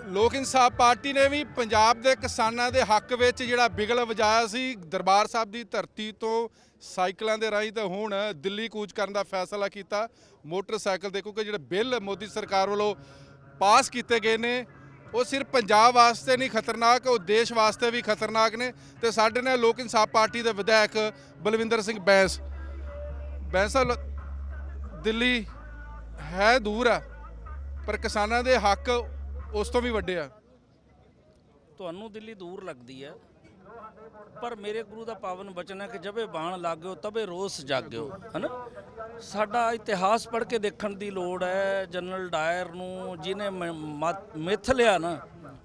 ਲੋਕ ਇਨਸਾਫ ਪਾਰਟੀ ਨੇ ਵੀ ਪੰਜਾਬ ਦੇ ਕਿਸਾਨਾਂ ਦੇ ਹੱਕ ਵਿੱਚ ਜਿਹੜਾ ਬਿਗਲ ਵਜਾਇਆ ਸੀ ਦਰਬਾਰ ਸਾਹਿਬ ਦੀ ਧਰਤੀ ਤੋਂ ਸਾਈਕਲਾਂ ਦੇ ਰਾਹੀਂ, ਤਾਂ ਹੁਣ ਦਿੱਲੀ ਕੂਚ ਕਰਨ ਦਾ ਫੈਸਲਾ ਕੀਤਾ ਮੋਟਰਸਾਈਕਲ ਦੇ, ਕਿਉਂਕਿ ਜਿਹੜੇ ਬਿੱਲ ਮੋਦੀ ਸਰਕਾਰ ਵੱਲੋਂ ਪਾਸ ਕੀਤੇ ਗਏ ਨੇ ਉਹ ਸਿਰਫ ਪੰਜਾਬ ਵਾਸਤੇ ਨਹੀਂ ਖਤਰਨਾਕ, ਉਹ ਦੇਸ਼ ਵਾਸਤੇ ਵੀ ਖਤਰਨਾਕ ਨੇ। ਤੇ ਸਾਡੇ ਨਾਲ ਲੋਕ ਇਨਸਾਫ ਪਾਰਟੀ ਦੇ ਵਿਧਾਇਕ ਬਲਵਿੰਦਰ ਸਿੰਘ ਬੈਂਸ ਦਿੱਲੀ ਹੈ ਦੂਰ ਆ, ਪਰ ਕਿਸਾਨਾਂ ਦੇ ਹੱਕ ਉਸ ਤੋਂ ਵੀ ਵੱਡੇ ਆ। ਤੁਹਾਨੂੰ ਦਿੱਲੀ ਦੂਰ ਲੱਗਦੀ ਹੈ, ਪਰ ਮੇਰੇ ਗੁਰੂ ਦਾ ਪਾਵਨ ਬਚਨ ਹੈ ਕਿ ਜਬੇ ਬਾਣ ਲਾਗਿਓ ਤਬੇ ਰੋਸ ਜਾਗਿਓ, ਹਨਾ। ਸਾਡਾ ਇਤਿਹਾਸ ਪੜ੍ਹ ਕੇ ਦੇਖਣ ਦੀ ਲੋੜ ਹੈ। ਜਨਰਲ ਡਾਇਰ ਨੂੰ ਜਿਹਨੇ ਮਿੱਥ ਲਿਆ ਨਾ,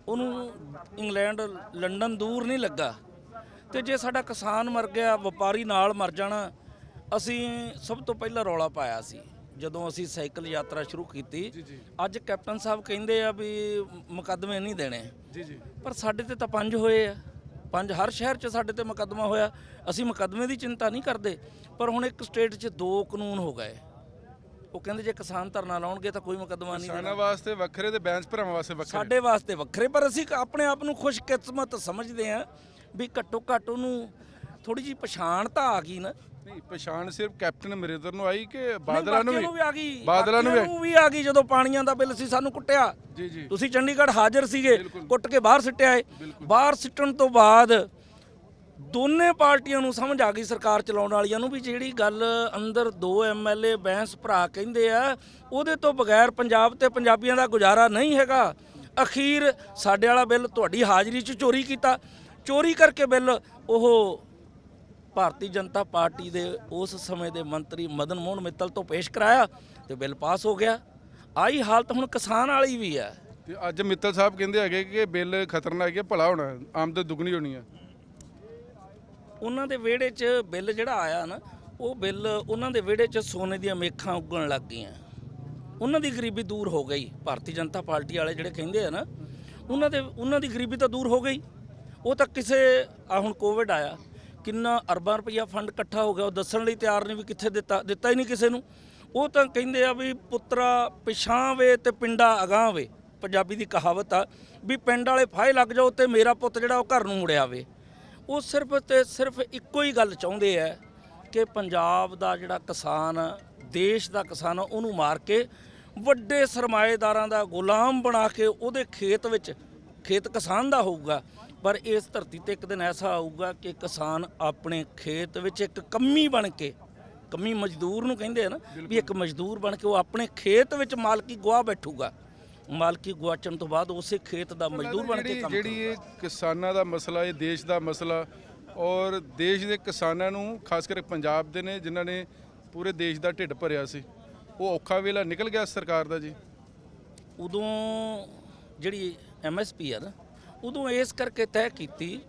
ਉਹਨੂੰ ਇੰਗਲੈਂਡ ਲੰਡਨ ਦੂਰ ਨਹੀਂ ਲੱਗਾ। ਤੇ ਜੇ ਸਾਡਾ ਕਿਸਾਨ ਮਰ ਗਿਆ, ਵਪਾਰੀ ਨਾਲ ਮਰ ਜਾਣਾ। ਅਸੀਂ ਸਭ ਤੋਂ ਪਹਿਲਾਂ ਰੌਲਾ ਪਾਇਆ ਸੀ ਜਦੋਂ ਅਸੀਂ ਸਾਈਕਲ ਯਾਤਰਾ ਸ਼ੁਰੂ ਕੀਤੀ। ਅੱਜ ਕੈਪਟਨ ਸਾਹਿਬ ਕਹਿੰਦੇ ਆ ਵੀ ਮੁਕੱਦਮੇ ਨਹੀਂ ਦੇਣੇ, ਪਰ ਸਾਡੇ ਤੇ ਤਾਂ 5 ਹੋਏ ਆ, 5 ਹਰ ਸ਼ਹਿਰ 'ਚ ਸਾਡੇ ਤੇ ਮੁਕੱਦਮਾ ਹੋਇਆ। ਅਸੀਂ ਮੁਕੱਦਮੇ ਦੀ ਚਿੰਤਾ ਨਹੀਂ ਕਰਦੇ, ਪਰ ਹੁਣ ਇੱਕ ਸਟੇਟ 'ਚ 2 ਕਾਨੂੰਨ ਹੋ ਗਏ। ਉਹ ਕਹਿੰਦੇ ਜੇ ਕਿਸਾਨ ਧਰਨਾ ਲਾਉਣਗੇ ਤਾਂ ਕੋਈ ਮੁਕੱਦਮਾ ਨਹੀਂ। ਕਿਸਾਨਾਂ ਵਾਸਤੇ ਵੱਖਰੇ ਤੇ ਬੈਂਸ ਭਰਾਵਾਂ ਵਾਸਤੇ ਵੱਖਰੇ, ਸਾਡੇ ਵਾਸਤੇ ਵੱਖਰੇ। ਪਰ ਅਸੀਂ ਆਪਣੇ ਆਪ ਨੂੰ ਖੁਸ਼ਕਿਸਮਤ ਸਮਝਦੇ ਹਾਂ ਵੀ ਘੱਟੋ ਘੱਟ ਉਹਨੂੰ ਥੋੜੀ ਜਿਹੀ ਪਛਾਣ ਤਾਂ ਆ ਗਈ ਨਾ। ਨਹੀਂ, ਪਛਾਣ ਸਿਰਫ ਕੈਪਟਨ ਅਮਰਿੰਦਰ ਨੂੰ ਆਈ ਕਿ ਬਾਦਲਾਂ ਨੂੰ ਵੀ ਆ ਗਈ? ਬਾਦਲਾਂ ਨੂੰ ਵੀ ਆ ਗਈ। ਜਦੋਂ ਪਾਣੀਆਂ ਦਾ ਬਿੱਲ ਸੀ ਸਾਨੂੰ ਕੁੱਟਿਆ। ਤੁਸੀਂ ਚੰਡੀਗੜ੍ਹ ਹਾਜ਼ਰ ਸੀਗੇ, ਕੁੱਟ ਕੇ ਬਾਹਰ ਸਿੱਟਿਆ ਏ। ਬਾਹਰ ਸਿੱਟਣ ਤੋਂ ਬਾਅਦ ਦੋਨੇ ਪਾਰਟੀਆਂ ਨੂੰ ਸਮਝ ਆ ਗਈ, ਸਰਕਾਰ ਚਲਾਉਣ ਵਾਲੀਆਂ ਨੂੰ, ਵੀ ਜਿਹੜੀ ਗੱਲ ਅੰਦਰ 2 MLA ਬੈਂਸ ਭਰਾ ਕਹਿੰਦੇ ਆ, ਉਹਦੇ ਤੋਂ ਬਗੈਰ ਪੰਜਾਬ ਤੇ ਪੰਜਾਬੀਆਂ ਦਾ ਗੁਜ਼ਾਰਾ ਨਹੀਂ ਹੈਗਾ। ਅਖੀਰ ਸਾਡੇ ਵਾਲਾ ਬਿੱਲ ਤੁਹਾਡੀ ਹਾਜ਼ਰੀ 'ਚ ਚੋਰੀ ਕੀਤਾ। ਚੋਰੀ ਕਰਕੇ ਬਿੱਲ ਉਹ ਭਾਰਤੀ ਜਨਤਾ ਪਾਰਟੀ ਦੇ ਉਸ ਸਮੇਂ ਦੇ ਮੰਤਰੀ ਮਦਨ ਮੋਹਨ ਮਿੱਤਲ ਤੋਂ ਪੇਸ਼ ਕਰਾਇਆ ਤੇ ਬਿੱਲ ਪਾਸ ਹੋ ਗਿਆ। ਆਹੀ ਹਾਲਤ ਹੁਣ ਕਿਸਾਨ ਵਾਲੀ ਵੀ ਹੈ। ਤੇ ਅੱਜ ਮਿੱਤਲ ਸਾਹਿਬ ਕਹਿੰਦੇ ਹੈਗੇ ਕਿ ਬਿੱਲ ਖਤਰਨਾਕ ਹੈ, ਭਲਾ ਹੋਣਾ, ਆਮਦਨ ਦੁੱਗਣੀ ਹੋਣੀ ਹੈ। ਉਹਨਾਂ ਦੇ ਵਿਹੜੇ 'ਚ ਬਿੱਲ ਜਿਹੜਾ ਆਇਆ ਨਾ, ਉਹ ਬਿੱਲ ਉਹਨਾਂ ਦੇ ਵਿਹੜੇ 'ਚ ਸੋਨੇ ਦੀਆਂ ਮੇਖਾਂ ਉੱਗਣ ਲੱਗ ਗਈਆਂ। ਉਹਨਾਂ ਦੀ ਗਰੀਬੀ ਦੂਰ ਹੋ ਗਈ। ਭਾਰਤੀ ਜਨਤਾ ਪਾਰਟੀ ਵਾਲੇ ਜਿਹੜੇ ਕਹਿੰਦੇ ਆ ਨਾ, ਉਹਨਾਂ ਦੀ ਗਰੀਬੀ ਤਾਂ ਦੂਰ ਹੋ ਗਈ। ਉਹ ਤਾਂ ਕਿਸੇ ਹੁਣ ਕੋਵਿਡ ਆਇਆ, ਕਿੰਨਾ ਅਰਬਾਂ ਰੁਪਈਆ ਫੰਡ ਇਕੱਠਾ ਹੋ ਗਿਆ, ਉਹ ਦੱਸਣ ਲਈ ਤਿਆਰ ਨਹੀਂ ਵੀ ਕਿੱਥੇ ਦਿੱਤਾ ਹੀ ਨਹੀਂ ਕਿਸੇ ਨੂੰ। ਉਹ ਤਾਂ ਕਹਿੰਦੇ ਆ ਵੀ ਪੁੱਤਰਾ ਪਿਛਾਂ ਵੇ ਤੇ ਪਿੰਡਾ ਅਗਾਂਹ ਵੇ। ਪੰਜਾਬੀ ਦੀ ਕਹਾਵਤ ਆ ਵੀ ਪਿੰਡ ਵਾਲੇ ਫਾਹੇ ਲੱਗ ਜਾਓ ਤੇ ਮੇਰਾ ਪੁੱਤ ਜਿਹੜਾ ਉਹ ਘਰ ਨੂੰ ਮੁੜਿਆ ਵੇ। ਉਹ ਸਿਰਫ ਤੇ ਸਿਰਫ ਇੱਕੋ ਹੀ ਗੱਲ ਚਾਹੁੰਦੇ ਆ ਕਿ ਪੰਜਾਬ ਦਾ ਜਿਹੜਾ ਕਿਸਾਨ, ਦੇਸ਼ ਦਾ ਕਿਸਾਨ, ਉਹਨੂੰ ਮਾਰ ਕੇ ਵੱਡੇ ਸਰਮਾਏਦਾਰਾਂ ਦਾ ਗੁਲਾਮ ਬਣਾ ਕੇ ਉਹਦੇ ਖੇਤ ਵਿੱਚ, ਖੇਤ ਕਿਸਾਨ ਦਾ ਹੋਊਗਾ, ਪਰ ਇਸ ਧਰਤੀ ਤੇ ਇੱਕ ਦਿਨ ਐਸਾ ਆਊਗਾ ਕਿ ਕਿਸਾਨ ਆਪਣੇ ਖੇਤ ਵਿੱਚ ਇੱਕ ਕੰਮੀ ਬਣ ਕੇ, ਕੰਮੀ ਮਜ਼ਦੂਰ ਨੂੰ ਕਹਿੰਦੇ ਆ ਨਾ, ਵੀ ਇੱਕ ਮਜ਼ਦੂਰ ਬਣ ਕੇ ਉਹ ਆਪਣੇ ਖੇਤ ਵਿੱਚ ਮਾਲਕੀ ਗਵਾ ਬੈਠੂਗਾ। ਮਾਲਕੀ ਗੁਆਚਣ ਤੋਂ ਬਾਅਦ ਉਸੇ ਖੇਤ ਦਾ ਮਜ਼ਦੂਰ ਬਣ ਕੇ ਕੰਮ ਜਿਹੜੀ ਇਹ ਕਿਸਾਨਾਂ ਦਾ ਮਸਲਾ, ਇਹ ਦੇਸ਼ ਦਾ ਮਸਲਾ, ਔਰ ਦੇਸ਼ ਦੇ ਕਿਸਾਨਾਂ ਨੂੰ ਖਾਸ ਕਰਕੇ ਪੰਜਾਬ ਦੇ ਨੇ ਜਿਨ੍ਹਾਂ ਨੇ ਪੂਰੇ ਦੇਸ਼ ਦਾ ਢਿੱਡ ਭਰਿਆ ਸੀ, ਉਹ ਔਖਾ ਵੇਲਾ ਨਿਕਲ ਗਿਆ ਸਰਕਾਰ ਦਾ ਜੀ। ਉਦੋਂ ਜਿਹੜੀ MSP ਆ ਨਾ, ਉਦੋਂ ਇਸ ਕਰਕੇ ਤੈਅ ਕੀਤੀ,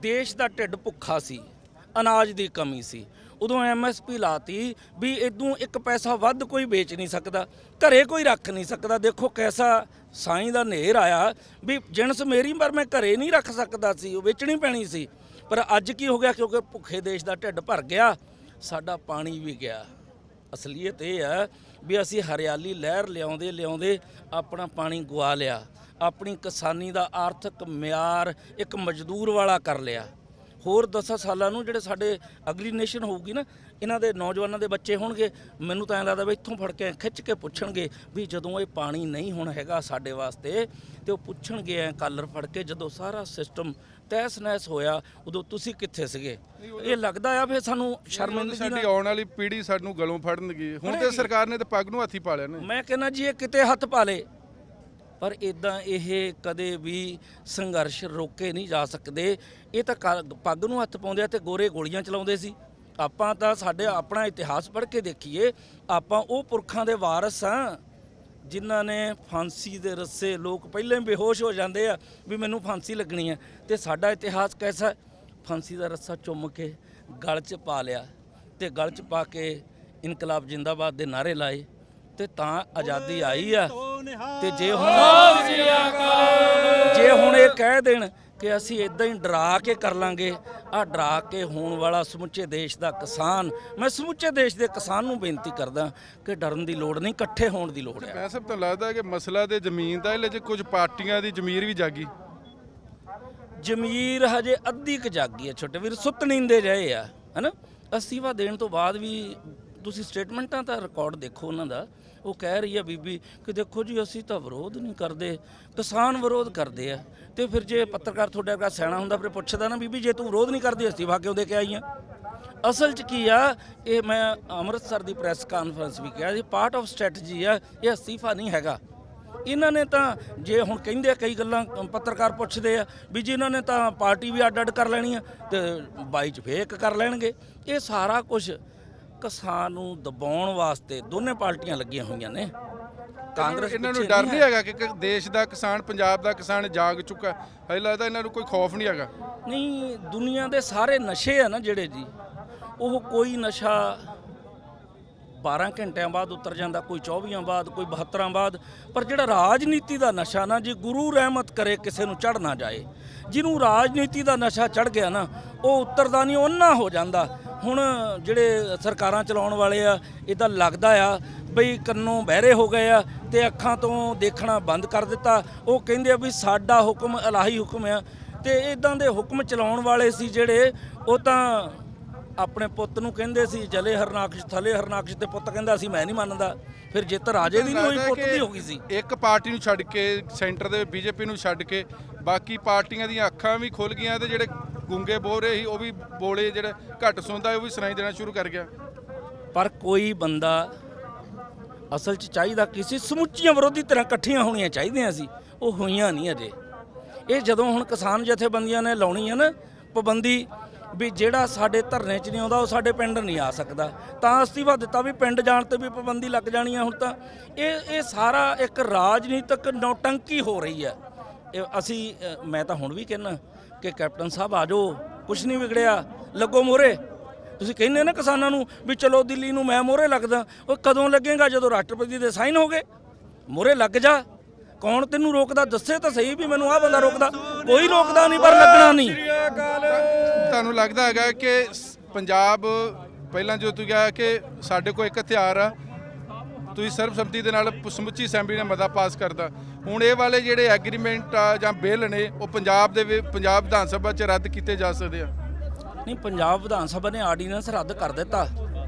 ਦੇਸ਼ ਦਾ ਢਿੱਡ ਭੁੱਖਾ ਸੀ, ਅਨਾਜ ਦੀ ਕਮੀ ਸੀ। ਉਦੋਂ MSP ਲਾਤੀ ਵੀ ਇਦੋਂ 1 ਪੈਸਾ ਵੱਧ ਕੋਈ ਵੇਚ ਨਹੀਂ ਸਕਦਾ, ਘਰੇ ਕੋਈ ਰੱਖ ਨਹੀਂ ਸਕਦਾ। ਦੇਖੋ ਕੈਸਾ ਸਾਈਂ ਦਾ ਨੇਰ ਆਇਆ ਵੀ ਜਿਣਸ ਮੇਰੀ, ਪਰ ਮੈਂ ਘਰੇ ਨਹੀਂ ਰੱਖ ਸਕਦਾ ਸੀ, ਉਹ ਵੇਚਣੀ ਪੈਣੀ ਸੀ। ਪਰ ਅੱਜ ਕੀ ਹੋ ਗਿਆ? ਕਿਉਂਕਿ ਭੁੱਖੇ ਦੇਸ਼ ਦਾ ਢਿੱਡ ਭਰ ਗਿਆ, ਸਾਡਾ ਪਾਣੀ ਵੀ ਗਿਆ। ਅਸਲੀਅਤ ਇਹ ਹੈ ਵੀ ਅਸੀਂ ਹਰਿਆਲੀ ਲਹਿਰ ਲਿਆਉਂਦੇ ਆਪਣਾ ਪਾਣੀ ਗਵਾ ਲਿਆ, ਆਪਣੀ ਕਿਸਾਨੀ ਦਾ ਆਰਥਿਕ ਮਿਆਰ ਇੱਕ ਮਜ਼ਦੂਰ ਵਾਲਾ ਕਰ ਲਿਆ। ਹੋਰ 10 ਸਾਲਾਂ ਨੂੰ ਜਿਹੜੇ ਸਾਡੇ ਅਗਲੀ ਨੇਸ਼ਨ ਹੋਊਗੀ ਨਾ, ਇਹਨਾਂ ਦੇ ਨੌਜਵਾਨਾਂ ਦੇ ਬੱਚੇ ਹੋਣਗੇ, ਮੈਨੂੰ ਤਾਂ ਐਂ ਲੱਗਦਾ ਵੀ ਇੱਥੋਂ ਫੜ ਕੇ ਖਿੱਚ ਕੇ ਪੁੱਛਣਗੇ ਵੀ ਜਦੋਂ ਇਹ ਪਾਣੀ ਨਹੀਂ ਹੁਣ ਹੈਗਾ ਸਾਡੇ ਵਾਸਤੇ, ਤੇ ਉਹ ਪੁੱਛਣਗੇ ਐਂ ਕਾਲਰ ਫੜ ਕੇ, ਜਦੋਂ ਸਾਰਾ ਸਿਸਟਮ ਤਹਿਸ ਨਹਿਸ ਹੋਇਆ ਉਦੋਂ ਤੁਸੀਂ ਕਿੱਥੇ ਸੀਗੇ? ਇਹ ਲੱਗਦਾ ਆ ਫਿਰ ਸਾਨੂੰ ਸ਼ਰਮਿੰਦਗੀ, ਸਾਡੀ ਆਉਣ ਵਾਲੀ ਪੀੜ੍ਹੀ ਸਾਨੂੰ ਗਲੋਂ ਫੜਨਗੀ। ਹੁਣ ਤੇ ਸਰਕਾਰ ਨੇ ਤਾਂ ਪੱਗ ਨੂੰ ਹੱਥੀ ਪਾ ਲਿਆ ਨਾ। ਮੈਂ ਕਹਿੰਦਾ ਜੀ ਇਹ ਕਿਤੇ ਹੱਥ ਪਾ ਲੇ, ਪਰ ਇਦਾਂ ਇਹ ਕਦੇ ਵੀ ਸੰਘਰਸ਼ ਰੋਕੇ ਨਹੀਂ ਜਾ ਸਕਦੇ। ਇਹ ਤਾਂ ਪੱਗ ਨੂੰ ਹੱਥ ਪਾਉਂਦੇ ਆ ਤੇ ਗੋਰੇ ਗੋਲੀਆਂ ਚਲਾਉਂਦੇ ਸੀ। ਆਪਾਂ ਤਾਂ ਸਾਡੇ ਆਪਣਾ ਇਤਿਹਾਸ ਪੜ੍ਹ ਕੇ ਦੇਖੀਏ, ਆਪਾਂ ਉਹ ਪੁਰਖਾਂ ਦੇ ਵਾਰਸ ਹਾਂ ਜਿਨ੍ਹਾਂ ਨੇ ਫਾਂਸੀ ਦੇ ਰੱਸੇ, ਲੋਕ ਪਹਿਲਾਂ ਹੀ ਬੇਹੋਸ਼ ਹੋ ਜਾਂਦੇ ਆ ਵੀ ਮੈਨੂੰ ਫਾਂਸੀ ਲੱਗਣੀ ਹੈ, ਤੇ ਸਾਡਾ ਇਤਿਹਾਸ ਕੈਸਾ? ਫਾਂਸੀ ਦਾ ਰੱਸਾ ਚੁੰਮ ਕੇ ਗਲ 'ਚ ਪਾ ਲਿਆ ਤੇ ਗਲ 'ਚ ਪਾ ਕੇ ਇਨਕਲਾਬ ਜਿੰਦਾਬਾਦ ਦੇ ਨਾਅਰੇ ਲਾਏ, ਤੇ ਤਾਂ ਆਜ਼ਾਦੀ ਆਈ ਆ। ਤੇ ਜੇ ਹੁਣ ਇਹ ਕਹਿ ਦੇਣ ਕਿ ਅਸੀਂ ਇਦਾਂ ਹੀ ਡਰਾ ਕੇ ਕਰ ਲਾਂਗੇ, ਆ ਡਰਾ ਕੇ ਹੋਣ ਵਾਲਾ ਸਮੁੱਚੇ ਦੇਸ਼ ਦਾ ਕਿਸਾਨ, ਮੈਂ ਸਮੁੱਚੇ ਦੇਸ਼ ਦੇ ਕਿਸਾਨ ਨੂੰ ਬੇਨਤੀ ਕਰਦਾ ਕਿ ਡਰਨ ਦੀ ਲੋੜ ਨਹੀਂ, ਇਕੱਠੇ ਹੋਣ ਦੀ ਲੋੜ ਹੈ। ਮੈਂ ਸਭ ਤੋਂ ਲੱਗਦਾ ਕਿ ਮਸਲਾ ਤੇ ਜ਼ਮੀਨ ਦਾ, ਇਹਲੇ 'ਚ ਕੁਝ ਪਾਰਟੀਆਂ ਦੀ ਜ਼ਮੀਰ ਵੀ ਜਾਗੀ। ਜ਼ਮੀਰ ਹਜੇ ਅੱਧੀ ਕੁ ਜਾਗੀ ਹੈ ਛੋਟੇ ਵੀਰ, ਸੁੱਤ ਨੀਂਦੇ ਰਹੇ ਆ ਹੈਨਾ। ਅਸਤੀਫਾ ਦੇਣ ਤੋਂ ਬਾਅਦ ਵੀ ਤੁਸੀਂ ਸਟੇਟਮੈਂਟਾਂ ਦਾ ਰਿਕਾਰਡ ਦੇਖੋ ਉਹਨਾਂ ਦਾ, ਉਹ ਕਹਿ ਰਹੀ ਆ ਬੀਬੀ ਕਿ ਦੇਖੋ ਜੀ ਅਸੀਂ ਤਾਂ ਵਿਰੋਧ ਨਹੀਂ ਕਰਦੇ, ਕਿਸਾਨ ਵਿਰੋਧ ਕਰਦੇ ਆ। ਤੇ ਫਿਰ ਜੇ ਪੱਤਰਕਾਰ ਤੁਹਾਡੇ ਵਰਗਾ ਸਿਆਣਾ ਹੁੰਦਾ ਫਿਰ ਪੁੱਛਦਾ ਨਾ ਬੀਬੀ ਜੇ ਤੂੰ ਵਿਰੋਧ ਨਹੀਂ ਕਰਦੀ ਅਸਤੀਫਾ ਕਿਉਂ ਦੇ ਕੇ ਆਈ ਆ। ਅਸਲ 'ਚ ਕੀ ਆ, ਇਹ ਮੈਂ ਅੰਮ੍ਰਿਤਸਰ ਦੀ ਪ੍ਰੈਸ ਕਾਨਫਰੰਸ ਵੀ ਕਿਹਾ ਜੀ, ਪਾਰਟ ਆਫ ਸਟ੍ਰੈਟਜੀ ਆ, ਇਹ ਅਸਤੀਫਾ ਨਹੀਂ ਹੈਗਾ। ਇਹਨਾਂ ਨੇ ਤਾਂ ਜੇ ਹੁਣ ਕਹਿੰਦੇ ਆ ਕਈ ਗੱਲਾਂ ਪੱਤਰਕਾਰ ਪੁੱਛਦੇ ਆ ਵੀ ਜੀ ਇਹਨਾਂ ਨੇ ਤਾਂ ਪਾਰਟੀ ਵੀ ਅੱਡ ਅੱਡ ਕਰ ਲੈਣੀ ਆ ਤੇ 22 'ਚ ਫੇਕ ਕਰ ਲੈਣਗੇ। ਇਹ ਸਾਰਾ ਕੁਝ ਕਿਸਾਨ ਨੂੰ ਦਬਾਉਣ ਵਾਸਤੇ ਦੋਨੇ ਪਾਰਟੀਆਂ ਲੱਗੀਆਂ ਹੋਈਆਂ ਨੇ। ਕਾਂਗਰਸ ਇਹਨਾਂ ਨੂੰ ਡਰ ਨਹੀਂ ਹੈਗਾ ਕਿ ਦੇਸ਼ ਦਾ ਕਿਸਾਨ, ਪੰਜਾਬ ਦਾ ਕਿਸਾਨ ਜਾਗ ਚੁੱਕਾ? ਹਜੇ ਲੱਗਦਾ ਇਹਨਾਂ ਨੂੰ ਕੋਈ ਖੌਫ ਨਹੀਂ ਹੈਗਾ? ਨਹੀਂ, ਦੁਨੀਆ ਦੇ ਸਾਰੇ ਨਸ਼ੇ ਆ ਨਾ ਜਿਹੜੇ ਜੀ, ਉਹ ਕੋਈ ਨਸ਼ਾ 12 ਘੰਟਿਆਂ ਬਾਅਦ ਉਤਰ ਜਾਂਦਾ, ਕੋਈ 24 ਬਾਅਦ, ਕੋਈ 72 ਬਾਅਦ। ਪਰ ਜਿਹੜਾ ਰਾਜਨੀਤੀ ਦਾ ਨਸ਼ਾ ਨਾ ਜੀ, ਗੁਰੂ ਰਹਿਮਤ ਕਰੇ ਕਿਸੇ ਨੂੰ ਚੜ੍ਹ ਨਾ ਜਾਏ। ਜਿਹਨੂੰ ਰਾਜਨੀਤੀ ਦਾ ਨਸ਼ਾ ਚੜ੍ਹ ਗਿਆ ਨਾ, ਉਹ ਉਤਰਦਾ ਨਹੀਂ, ਉਹਨਾਂ ਹੋ ਜਾਂਦਾ। ਹੁਣ ਜਿਹੜੇ ਸਰਕਾਰਾਂ ਚਲਾਉਣ ਵਾਲੇ ਆ, ਇਹਦਾ ਲੱਗਦਾ ਆ ਬਈ ਕੰਨੋਂ ਬਹਿਰੇ ਹੋ ਗਏ ਆ ਤੇ ਅੱਖਾਂ ਤੋਂ ਦੇਖਣਾ ਬੰਦ ਕਰ ਦਿੱਤਾ। ਉਹ ਕਹਿੰਦੇ ਆ ਵੀ ਸਾਡਾ ਹੁਕਮ ਇਲਾਹੀ ਹੁਕਮ ਆ, ਤੇ ਇਦਾਂ ਦੇ ਹੁਕਮ ਚਲਾਉਣ ਵਾਲੇ ਸੀ ਜਿਹੜੇ, ਉਹ ਤਾਂ ਆਪਣੇ ਪੁੱਤ ਨੂੰ ਕਹਿੰਦੇ ਸੀ ਜਲੇ ਹਰਨਾਕਸ਼ ਥਲੇ ਹਰਨਾਕਸ਼, ਤੇ ਪੁੱਤ ਕਹਿੰਦਾ ਸੀ ਮੈਂ ਨਹੀਂ ਮੰਨਦਾ। ਫਿਰ ਜਿੱਤ ਰਾਜੇ ਦੀ ਨਹੀਂ ਹੋਈ, ਪੁੱਤ ਦੀ ਹੋ ਗਈ ਸੀ। ਇੱਕ ਪਾਰਟੀ ਨੂੰ ਛੱਡ ਕੇ, ਸੈਂਟਰ ਦੇ ਬੀਜੇਪੀ ਨੂੰ ਛੱਡ ਕੇ ਬਾਕੀ ਪਾਰਟੀਆਂ ਦੀਆਂ ਅੱਖਾਂ ਵੀ ਖੁੱਲ ਗਈਆਂ ਤੇ ਜਿਹੜੇ ਗੂੰਗੇ ਬੋਲ ਰਹੇ ਸੀ ਉਹ ਵੀ ਬੋਲੇ, ਜਿਹੜੇ ਘੱਟ ਸੁਣਦਾ ਉਹ ਵੀ ਸੁਣਾਈ ਦੇਣਾ ਸ਼ੁਰੂ ਕਰ ਗਿਆ। ਪਰ ਕੋਈ ਬੰਦਾ ਅਸਲ 'ਚ ਚਾਹੀਦਾ ਕਿਸੇ ਸਮੁੱਚੀਆਂ ਵਿਰੋਧੀ ਧਿਰਾਂ ਇਕੱਠੀਆਂ ਹੋਣੀਆਂ ਚਾਹੀਦੀਆਂ ਸੀ, ਉਹ ਹੋਈਆਂ ਨਹੀਂ ਅਜੇ। ਇਹ ਜਦੋਂ ਹੁਣ ਕਿਸਾਨ ਜਥੇਬੰਦੀਆਂ ਨੇ ਲਾਉਣੀ ਹੈ ਨਾ ਪਾਬੰਦੀ ਵੀ ਜਿਹੜਾ ਸਾਡੇ ਧਰਨੇ 'ਚ ਨਹੀਂ ਆਉਂਦਾ ਉਹ ਸਾਡੇ ਪਿੰਡ ਨਹੀਂ ਆ ਸਕਦਾ, ਤਾਂ ਅਸਤੀਫਾ ਦਿੱਤਾ ਵੀ ਪਿੰਡ ਜਾਣ ਤੇ ਵੀ ਪਾਬੰਦੀ ਲੱਗ ਜਾਣੀ ਆ। ਹੁਣ ਤਾਂ ਇਹ ਸਾਰਾ ਇੱਕ ਰਾਜਨੀਤਿਕ ਨੌਟੰਕੀ ਹੋ ਰਹੀ ਹੈ। ਮੈਂ ਤਾਂ ਹੁਣ ਵੀ ਕਹਿੰਦਾ ਕਿ ਕੈਪਟਨ ਸਾਹਿਬ ਆ ਜਾਓ, ਕੁਛ ਨਹੀਂ ਵਿਗੜਿਆ, ਲੱਗੋ ਮੋਹਰੇ। ਤੁਸੀਂ ਕਹਿੰਦੇ ਨਾ ਕਿਸਾਨਾਂ ਨੂੰ ਵੀ ਚਲੋ ਦਿੱਲੀ ਨੂੰ ਮੈਂ ਮੋਹਰੇ ਲੱਗਦਾ, ਉਹ ਕਦੋਂ ਲੱਗੇਗਾ? ਜਦੋਂ ਰਾਸ਼ਟਰਪਤੀ ਦੇ ਸਾਈਨ ਹੋ ਗਏ, ਮੋਹਰੇ ਲੱਗ ਜਾ। ਕੌਣ ਤੈਨੂੰ ਰੋਕਦਾ? ਦੱਸੇ ਤਾਂ ਸਹੀ ਵੀ ਮੈਨੂੰ ਆਹ ਬੰਦਾ ਰੋਕਦਾ। ਕੋਈ ਰੋਕਦਾ ਨਹੀਂ, ਪਰ ਲੱਗਣਾ ਨਹੀਂ। ਤੁਹਾਨੂੰ ਲੱਗਦਾ ਹੈਗਾ ਕਿ ਪੰਜਾਬ ਪਹਿਲਾਂ ਜੋ ਤੁਸੀਂ ਕਿਹਾ ਕਿ ਸਾਡੇ ਕੋਲ ਇੱਕ ਹਥਿਆਰ ਆ, ਤੁਸੀਂ ਸਰਬਸੰਮਤੀ ਦੇ ਨਾਲ ਸਮੁੱਚੀ ਅਸੈਂਬਲੀ ਨੇ ਮਤਾ ਪਾਸ ਕਰਦਾ, ਹੁਣ ਇਹ ਵਾਲੇ ਜਿਹੜੇ ਐਗਰੀਮੈਂਟ ਆ ਜਾਂ ਬਿੱਲ ਨੇ ਉਹ ਪੰਜਾਬ ਵਿਧਾਨ ਸਭਾ 'ਚ ਰੱਦ ਕੀਤੇ ਜਾ ਸਕਦੇ ਆ? ਨਹੀਂ, ਪੰਜਾਬ ਵਿਧਾਨ ਸਭਾ ਨੇ ਆਰਡੀਨੈਂਸ ਰੱਦ ਕਰ ਦਿੱਤਾ,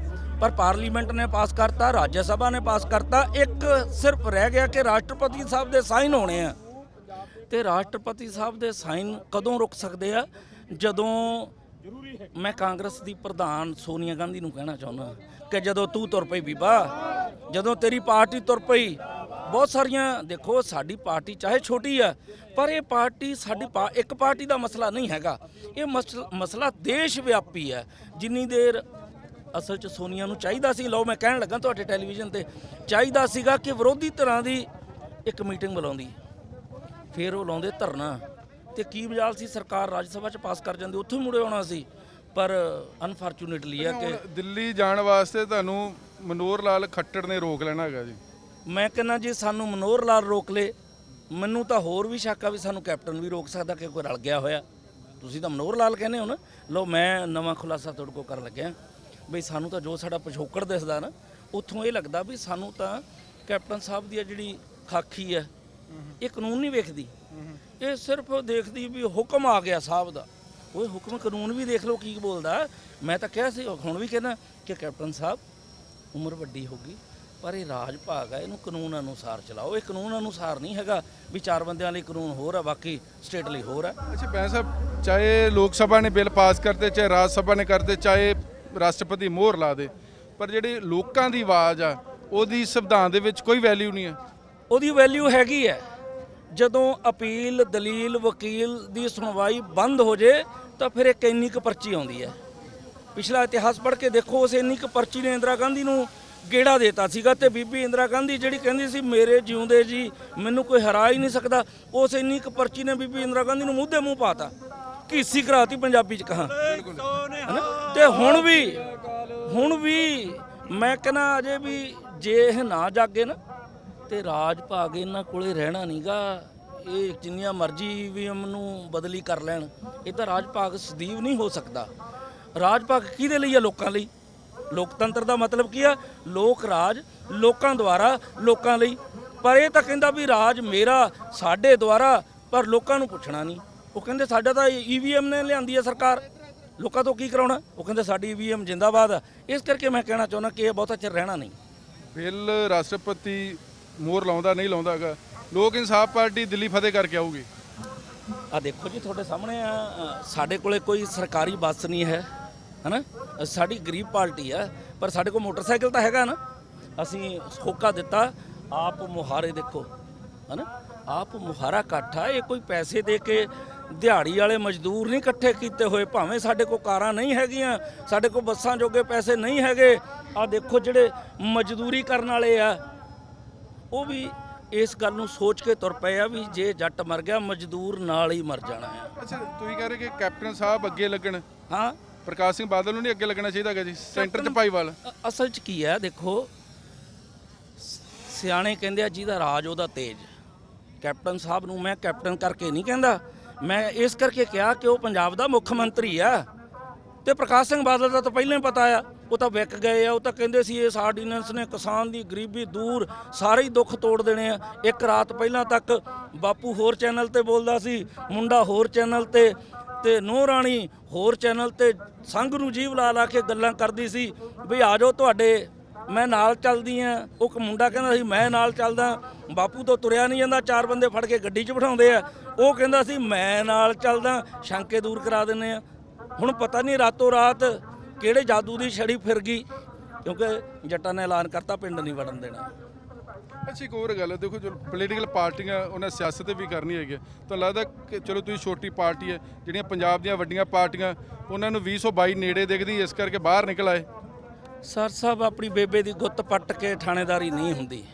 ਪਰ ਪਾਰਲੀਮੈਂਟ ਨੇ ਪਾਸ ਕਰਤਾ, ਰਾਜ ਸਭਾ ਨੇ ਪਾਸ ਕਰਤਾ। ਇੱਕ ਸਿਰਫ ਰਹਿ ਗਿਆ ਕਿ ਰਾਸ਼ਟਰਪਤੀ ਸਾਹਿਬ ਦੇ ਸਾਈਨ ਹੋਣੇ ਆ, ਤੇ ਰਾਸ਼ਟਰਪਤੀ ਸਾਹਿਬ ਦੇ ਸਾਈਨ ਕਦੋਂ ਰੁਕ ਸਕਦੇ ਆ? ਜਦੋਂ ਮੈਂ ਕਾਂਗਰਸ ਦੀ ਪ੍ਰਧਾਨ ਸੋਨੀਆ ਗਾਂਧੀ ਨੂੰ ਕਹਿਣਾ ਚਾਹੁੰਦਾ ਕਿ ਜਦੋਂ ਤੂੰ ਤੁਰ ਪਈ ਬੀਬਾ, ਜਦੋਂ ਤੇਰੀ ਪਾਰਟੀ ਤੁਰ ਪਈ, ਬਹੁਤ ਸਾਰੀਆਂ ਦੇਖੋ ਸਾਡੀ ਪਾਰਟੀ ਚਾਹੇ ਛੋਟੀ ਆ, ਪਰ ਇਹ ਪਾਰਟੀ ਸਾਡੀ ਇੱਕ ਪਾਰਟੀ ਦਾ ਮਸਲਾ ਨਹੀਂ ਹੈਗਾ, ਇਹ ਮਸਲਾ ਦੇਸ਼ ਵਿਆਪੀ ਹੈ। ਜਿੰਨੀ ਦੇਰ ਅਸਲ 'ਚ ਸੋਨੀਆ ਨੂੰ ਚਾਹੀਦਾ ਸੀ, ਲਓ ਮੈਂ ਕਹਿਣ ਲੱਗਾ ਤੁਹਾਡੇ ਟੈਲੀਵਿਜ਼ਨ ਤੇ, ਚਾਹੀਦਾ ਸੀਗਾ ਕਿ ਵਿਰੋਧੀ ਧਿਰਾਂ ਦੀ ਇੱਕ ਮੀਟਿੰਗ ਬੁਲਾਉਂਦੀ, ਫਿਰ ਉਹ ਲਾਉਂਦੇ ਧਰਨਾ, ਤੇ ਕੀ ਮਜਾਲ ਸੀ ਸਰਕਾਰ ਰਾਜ ਸਭਾ 'ਚ ਪਾਸ ਕਰ ਜਾਂਦੀ, ਉੱਥੋਂ ਮੁੜੇ ਆਉਣਾ ਸੀ। ਪਰ ਅਨਫੋਰਚੂਨੇਟਲੀ ਹੈ ਕਿ ਦਿੱਲੀ ਜਾਣ ਵਾਸਤੇ ਤੁਹਾਨੂੰ ਮਨੋਹਰ ਲਾਲ ਖੱਟੜ ਨੇ ਰੋਕ ਲੈਣਾ ਹੈਗਾ ਜੀ। ਮੈਂ ਕਹਿੰਦਾ ਜੀ ਸਾਨੂੰ ਮਨੋਹਰ ਲਾਲ ਰੋਕ ਲੇ, ਮੈਨੂੰ ਤਾਂ ਹੋਰ ਵੀ ਸ਼ੱਕ ਆ ਵੀ ਸਾਨੂੰ ਕੈਪਟਨ ਵੀ ਰੋਕ ਸਕਦਾ ਕਿ ਕੋਈ ਰਲ ਗਿਆ ਹੋਇਆ। ਤੁਸੀਂ ਤਾਂ ਮਨੋਹਰ ਲਾਲ ਕਹਿੰਦੇ ਹੋ ਨਾ, ਲਓ ਮੈਂ ਨਵਾਂ ਖੁਲਾਸਾ ਤੁਹਾਡੇ ਕੋਲ ਕਰਨ ਲੱਗਿਆ ਬਈ ਸਾਨੂੰ ਤਾਂ ਜੋ ਸਾਡਾ ਪਿਛੋਕੜ ਦਿਸਦਾ ਨਾ, ਉੱਥੋਂ ਇਹ ਲੱਗਦਾ ਵੀ ਸਾਨੂੰ ਤਾਂ ਕੈਪਟਨ ਸਾਹਿਬ ਦੀ ਜਿਹੜੀ ਖਾਕੀ ਹੈ ਇਹ ਕਾਨੂੰਨ ਨਹੀਂ ਵੇਖਦੀ, ਇਹ ਸਿਰਫ ਦੇਖਦੀ ਵੀ ਹੁਕਮ ਆ ਗਿਆ ਸਾਹਿਬ ਦਾ। ਉਹ ਹੁਕਮ ਕਾਨੂੰਨ ਵੀ ਦੇਖ ਲਓ ਕੀ ਬੋਲਦਾ। ਮੈਂ ਤਾਂ ਕਿਹਾ ਸੀ, ਹੁਣ ਵੀ ਕਹਿੰਦਾ ਕਿ ਕੈਪਟਨ ਸਾਹਿਬ ਉਮਰ ਵੱਡੀ ਹੋ ਗਈ, ਪਰ ਇਹ ਰਾਜ ਭਾਗ ਹੈ, ਇਹਨੂੰ ਕਾਨੂੰਨ ਅਨੁਸਾਰ ਚਲਾਓ। ਇਹ ਕਾਨੂੰਨ ਅਨੁਸਾਰ ਨਹੀਂ ਹੈਗਾ ਵੀ 4 ਬੰਦਿਆਂ ਲਈ ਕਾਨੂੰਨ ਹੋਰ ਆ, ਬਾਕੀ ਸਟੇਟ ਲਈ ਹੋਰ ਆ। ਅੱਛਾ ਬੈਂ ਸਾਹਿਬ, ਚਾਹੇ ਲੋਕ ਸਭਾ ਨੇ ਬਿੱਲ ਪਾਸ ਕਰਤੇ, ਚਾਹੇ ਰਾਜ ਸਭਾ ਨੇ ਕਰਤੇ, ਚਾਹੇ ਰਾਸ਼ਟਰਪਤੀ ਮੋਹਰ ਲਾ ਦੇ, ਪਰ ਜਿਹੜੀ ਲੋਕਾਂ ਦੀ ਆਵਾਜ਼ ਆ ਉਹਦੀ ਸੰਵਿਧਾਨ ਦੇ ਵਿੱਚ ਕੋਈ ਵੈਲਿਊ ਨਹੀਂ ਹੈ। ਉਹਦੀ ਵੈਲਿਊ ਹੈਗੀ ਹੈ। ਜਦੋਂ ਅਪੀਲ, ਦਲੀਲ, ਵਕੀਲ ਦੀ ਸੁਣਵਾਈ ਬੰਦ ਹੋ ਜੇ ਤਾਂ ਫਿਰ ਇੱਕ ਇੰਨੀ ਕੁ ਪਰਚੀ ਆਉਂਦੀ ਹੈ। ਪਿਛਲਾ ਇਤਿਹਾਸ ਪੜ੍ਹ ਕੇ ਦੇਖੋ, ਉਸ ਇੰਨੀ ਕੁ ਪਰਚੀ ਨੇ ਇੰਦਰਾ ਗਾਂਧੀ ਨੂੰ ਗੇੜਾ ਦੇਤਾ ਸੀਗਾ, ਤੇ ਬੀਬੀ ਇੰਦਰਾ ਗਾਂਧੀ ਜਿਹੜੀ ਕਹਿੰਦੀ ਸੀ ਮੇਰੇ ਜਿਉਂਦੇ ਜੀ ਮੈਨੂੰ ਕੋਈ ਹਰਾ ਹੀ ਨਹੀਂ ਸਕਦਾ, ਉਸ ਇੰਨੀ ਕੁ ਪਰਚੀ ਨੇ ਬੀਬੀ ਇੰਦਰਾ ਗਾਂਧੀ ਨੂੰ ਮੂੰਹ ਦੇ ਮੂੰਹ ਪਾਤਾ, ਘੀਸੀ ਕਰਾਤੀ ਪੰਜਾਬੀ 'ਚ ਕਹਾਂ। ਤੇ ਹੁਣ ਵੀ ਮੈਂ ਕਹਿੰਦਾ ਅਜੇ ਵੀ ਜੇ ਇਹ ਨਾ ਜਾਗੇ ਨਾ ਤੇ ਰਾਜ ਭਾਗ ਇਹਨਾਂ ਕੋਲੇ ਰਹਿਣਾ ਨਹੀਂਗਾ। ਇਹ ਜਿੰਨੀਆਂ ਮਰਜ਼ੀ ਈਵੀਐਮ ਨੂੰ ਬਦਲੀ ਕਰ ਲੈਣ, ਇਹ ਤਾਂ ਰਾਜ ਭਾਗ ਸਦੀਵ ਨਹੀਂ ਹੋ ਸਕਦਾ। ਰਾਜ ਭਾਗ ਕਿਹਦੇ ਲਈ ਆ? ਲੋਕਾਂ ਲਈ। ਲੋਕਤੰਤਰ ਦਾ ਮਤਲਬ ਕੀ ਆ? ਲੋਕ ਰਾਜ, ਲੋਕਾਂ ਦੁਆਰਾ, ਲੋਕਾਂ ਲਈ। ਪਰ ਇਹ ਤਾਂ ਕਹਿੰਦਾ ਵੀ ਰਾਜ ਮੇਰਾ, ਸਾਡੇ ਦੁਆਰਾ, ਪਰ ਲੋਕਾਂ ਨੂੰ ਪੁੱਛਣਾ ਨਹੀਂ। ਉਹ ਕਹਿੰਦੇ ਸਾਡਾ ਤਾਂ ਈਵੀਐਮ ਨੇ ਲਿਆਂਦੀ ਹੈ ਸਰਕਾਰ, ਲੋਕਾਂ ਤੋਂ ਕੀ ਕਰਾਉਣਾ? ਉਹ ਕਹਿੰਦੇ ਸਾਡੀ ਈਵੀਐਮ ਜਿੰਦਾਬਾਦ ਆ। ਇਸ ਕਰਕੇ ਮੈਂ ਕਹਿਣਾ ਚਾਹੁੰਦਾ ਕਿ ਇਹ ਬਹੁਤਾ ਚਿਰ ਰਹਿਣਾ ਨਹੀਂ। ਬਿੱਲ ਰਾਸ਼ਟਰਪਤੀ ਮੋਹਰ ਲਾਉਂਦਾ ਨਹੀਂ ਲਾਉਂਦਾ ਹੈਗਾ, ਲੋਕ ਇਨਸਾਫ ਪਾਰਟੀ ਦਿੱਲੀ ਫਤਿਹ ਕਰਕੇ ਆਊਗੀ। ਆ ਦੇਖੋ ਜੀ ਤੁਹਾਡੇ ਸਾਹਮਣੇ ਆ, ਸਾਡੇ ਕੋਲੇ ਕੋਈ ਸਰਕਾਰੀ ਬੱਸ ਨਹੀਂ ਹੈ, ਹਨਾ। ਸਾਡੀ ਗਰੀਬ ਪਾਰਟੀ ਆ, ਪਰ ਸਾਡੇ ਕੋਲ ਮੋਟਰਸਾਈਕਲ ਤਾਂ ਹੈਗਾ ਨਾ। ਅਸੀਂ ਹੋਕਾ ਦਿੱਤਾ, ਆਪ ਮੁਹਾਰੇ ਦੇਖੋ, ਹਨਾ। ਆਪ ਮੁਹਾਰਾ ਇਕੱਠ ਆ, ਇਹ ਕੋਈ ਪੈਸੇ ਦੇ ਕੇ ਦਿਹਾੜੀ ਵਾਲੇ ਮਜ਼ਦੂਰ ਨਹੀਂ ਇਕੱਠੇ ਕੀਤੇ ਹੋਏ। ਭਾਵੇਂ ਸਾਡੇ ਕੋਲ ਕਾਰਾਂ ਨਹੀਂ ਹੈਗੀਆਂ, ਸਾਡੇ ਕੋਲ ਬੱਸਾਂ ਜੋਗੇ ਪੈਸੇ ਨਹੀਂ ਹੈਗੇ। ਆ ਦੇਖੋ ਜਿਹੜੇ ਮਜ਼ਦੂਰੀ ਕਰਨ ਵਾਲੇ ਆ, ਉਹ ਵੀ ਇਸ ਗੱਲ ਨੂੰ ਸੋਚ ਕੇ ਤੁਰ ਪਏ ਆ ਵੀ ਜੇ ਜੱਟ ਮਰ ਗਿਆ, ਮਜ਼ਦੂਰ ਨਾਲ ਹੀ ਮਰ ਜਾਣਾ ਆ। ਅੱਛਾ, ਤੁਸੀਂ ਕਹਿ ਰਹੇ ਕਿ ਕੈਪਟਨ ਸਾਹਿਬ ਅੱਗੇ ਲੱਗਣ, ਹਾਂ, ਪ੍ਰਕਾਸ਼ ਸਿੰਘ ਬਾਦਲ ਨੂੰ ਨਹੀਂ ਅੱਗੇ ਲੱਗਣਾ ਚਾਹੀਦਾ ਹੈਗਾ ਜੀ, ਸੈਂਟਰ 'ਚ ਭਾਈਵਾਲ। ਅਸਲ 'ਚ ਕੀ ਹੈ, ਦੇਖੋ ਸਿਆਣੇ ਕਹਿੰਦੇ ਆ ਜਿਹਦਾ ਰਾਜ ਉਹਦਾ ਤੇਜ। ਕੈਪਟਨ ਸਾਹਿਬ ਨੂੰ ਮੈਂ ਕੈਪਟਨ ਕਰਕੇ ਨਹੀਂ ਕਹਿੰਦਾ, ਮੈਂ ਇਸ ਕਰਕੇ ਕਿਹਾ ਕਿ ਉਹ ਪੰਜਾਬ ਦਾ ਮੁੱਖ ਮੰਤਰੀ ਆ। ਤੇ ਪ੍ਰਕਾਸ਼ ਸਿੰਘ ਬਾਦਲ ਦਾ ਤਾਂ ਪਹਿਲਾਂ ਹੀ ਪਤਾ ਆ, ਉਹ ਤਾਂ ਵਿਕ ਗਏ ਆ। ਉਹ ਤਾਂ ਕਹਿੰਦੇ ਸੀ ਇਸ ਆਰਡੀਨੈਂਸ ਨੇ ਕਿਸਾਨ ਦੀ ਗਰੀਬੀ ਦੂਰ, ਸਾਰੇ ਹੀ ਦੁੱਖ ਤੋੜ ਦੇਣੇ ਆ। ਇੱਕ ਰਾਤ ਪਹਿਲਾਂ ਤੱਕ ਬਾਪੂ ਹੋਰ ਚੈਨਲ ਤੇ ਬੋਲਦਾ ਸੀ, ਮੁੰਡਾ ਹੋਰ ਚੈਨਲ ਤੇ ਨੂੰਹ ਰਾਣੀ ਹੋਰ ਚੈਨਲ ਤੇ ਸੰਘ ਨੂੰ ਜੀਵ ਲਾ ਕੇ ਗੱਲਾਂ ਕਰਦੀ ਸੀ ਵੀ ਆ ਜਾਓ ਤੁਹਾਡੇ, ਮੈਂ ਨਾਲ ਚੱਲਦੀ ਆ। ਉਹ ਮੁੰਡਾ ਕਹਿੰਦਾ ਸੀ ਮੈਂ ਨਾਲ ਚੱਲਦਾ। ਬਾਪੂ ਤੋਂ ਤੁਰਿਆ ਨਹੀਂ ਜਾਂਦਾ, 4 ਬੰਦੇ ਫੜ ਕੇ ਗੱਡੀ 'ਚ ਬਿਠਾਉਂਦੇ ਆ। ਉਹ ਕਹਿੰਦਾ ਸੀ ਮੈਂ ਨਾਲ ਚੱਲਦਾ, ਸ਼ੰਕੇ ਦੂਰ ਕਰਾ ਦਿੰਦੇ ਆ। ਹੁਣ ਪਤਾ ਨਹੀਂ ਰਾਤੋਂ ਰਾਤ ਕਿਹੜੇ ਜਾਦੂ ਦੀ ਛੜੀ ਫਿਰ ਗਈ, ਕਿਉਂਕਿ ਜੱਟਾਂ ਨੇ ਐਲਾਨ ਕਰਤਾ ਪਿੰਡ ਨਹੀਂ ਵੜਨ ਦੇਣਾ। ਅੱਛਾ, ਇੱਕ ਹੋਰ ਗੱਲ ਹੈ, ਦੇਖੋ ਜੋ ਪੋਲੀਟੀਕਲ ਪਾਰਟੀਆਂ ਉਹਨਾਂ ਸਿਆਸਤ ਵੀ ਕਰਨੀ ਹੈਗੀ, ਤਾਂ ਲੱਗਦਾ ਕਿ ਚਲੋ ਤੁਸੀਂ ਛੋਟੀ ਪਾਰਟੀ ਹੈ, ਜਿਹੜੀਆਂ ਪੰਜਾਬ ਦੀਆਂ ਵੱਡੀਆਂ ਪਾਰਟੀਆਂ ਉਹਨਾਂ ਨੂੰ 2022 ਨੇੜੇ ਦਿਖਦੀ, ਇਸ ਕਰਕੇ ਬਾਹਰ ਨਿਕਲ ਆਏ। ਸਰ ਸਾਹਿਬ, ਆਪਣੀ ਬੇਬੇ ਦੀ ਗੁੱਤ ਪੱਟ ਕੇ ਥਾਣੇਦਾਰੀ ਨਹੀਂ ਹੁੰਦੀ।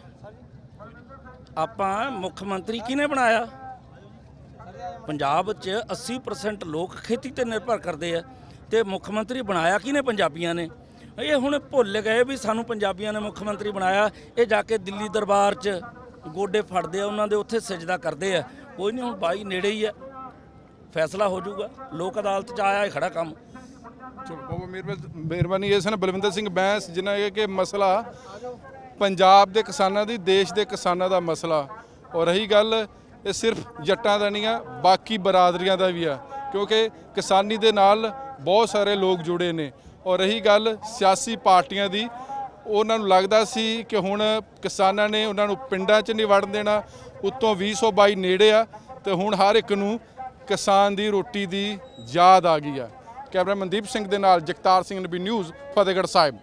ਆਪਾਂ ਮੁੱਖ ਮੰਤਰੀ ਕਿਹਨੇ ਬਣਾਇਆ? ਪੰਜਾਬ 'ਚ 80% ਲੋਕ ਖੇਤੀ ਤੇ ਨਿਰਭਰ ਕਰਦੇ ਆ, ਤੇ ਮੁੱਖ ਮੰਤਰੀ ਬਣਾਇਆ ਕਿਹਨੇ? ਪੰਜਾਬੀਆਂ ਨੇ। ਇਹ ਹੁਣ ਭੁੱਲ ਗਏ ਵੀ ਸਾਨੂੰ ਪੰਜਾਬੀਆਂ ਨੇ ਮੁੱਖ ਮੰਤਰੀ ਬਣਾਇਆ। ਇਹ ਜਾ ਕੇ ਦਿੱਲੀ ਦਰਬਾਰ 'ਚ ਗੋਡੇ ਫੜਦੇ ਆ ਉਹਨਾਂ ਦੇ, ਉੱਥੇ ਸਜਦਾ ਕਰਦੇ ਆ। ਕੋਈ ਨਹੀਂ, ਹੁਣ 22 ਨੇੜੇ ਹੀ ਆ, ਫੈਸਲਾ ਹੋ ਜਾਊਗਾ। ਲੋਕ ਅਦਾਲਤ 'ਚ ਆਇਆ ਖੜਾ ਕੰਮ। ਚਲੋ ਬਹੁਤ ਮਿਹਰਬਾਨੀ। ਇਹ ਸਨ ਬਲਵਿੰਦਰ ਸਿੰਘ ਬੈਂਸ, ਜਿਨ੍ਹਾਂ ਇਹ ਕਿ ਮਸਲਾ ਪੰਜਾਬ ਦੇ ਕਿਸਾਨਾਂ ਦੀ, ਦੇਸ਼ ਦੇ ਕਿਸਾਨਾਂ ਦਾ ਮਸਲਾ। ਔਰ ਰਹੀ ਗੱਲ, ਇਹ ਸਿਰਫ ਜੱਟਾਂ ਦਾ ਨਹੀਂ ਆ, ਬਾਕੀ ਬਰਾਦਰੀਆਂ ਦਾ ਵੀ ਆ, ਕਿਉਂਕਿ ਕਿਸਾਨੀ ਦੇ ਨਾਲ ਬਹੁਤ ਸਾਰੇ ਲੋਕ ਜੁੜੇ ਨੇ। ਔਰ ਰਹੀ ਗੱਲ ਸਿਆਸੀ ਪਾਰਟੀਆਂ ਦੀ, ਉਹਨਾਂ ਨੂੰ ਲੱਗਦਾ ਸੀ ਕਿ ਹੁਣ ਕਿਸਾਨਾਂ ਨੇ ਉਹਨਾਂ ਨੂੰ ਪਿੰਡਾਂ 'ਚ ਨਹੀਂ ਵੜਨ ਦੇਣਾ, ਉੱਤੋਂ 2022 ਨੇੜੇ ਆ, ਤੇ ਹੁਣ ਹਰ ਇੱਕ ਨੂੰ ਕਿਸਾਨ ਦੀ ਰੋਟੀ ਦੀ ਯਾਦ ਆ ਗਈ ਆ। ਕੈਮਰਾ ਮਨਦੀਪ ਸਿੰਘ ਦੇ ਨਾਲ ਜਗਤਾਰ ਸਿੰਘ, NB ਨਿਊਜ਼, ਫਤਿਹਗੜ੍ਹ ਸਾਹਿਬ।